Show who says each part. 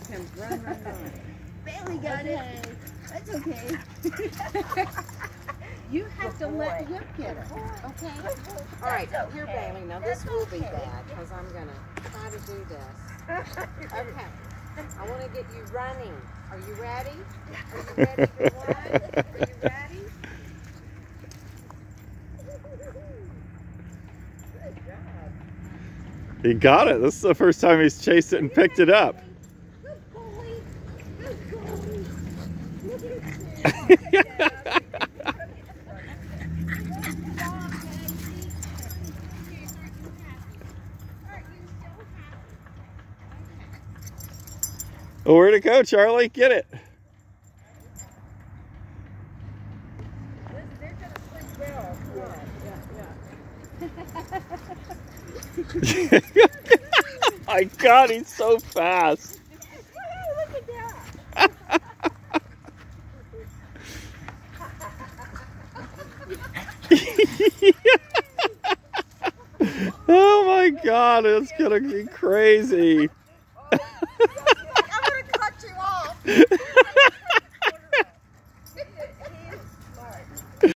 Speaker 1: him run, run, run.
Speaker 2: Bailey got it. That's okay.
Speaker 1: You have to let him get it, okay? All right, here, Bailey. Now this will be bad because I'm gonna try to do this. Okay. I want to get you running. Are you ready? Are you ready to run? Are you ready? Good job.
Speaker 3: He got it. This is the first time he's chased it and picked it up.
Speaker 2: Good boy. Good boy. Look at you.
Speaker 3: Well, where'd it go, Charlie? Get it.
Speaker 2: They're going to swing barrels.
Speaker 3: My God, he's so fast.
Speaker 2: Look at that.
Speaker 3: Oh my God, it's gonna be crazy.
Speaker 2: I'm going to cut you off.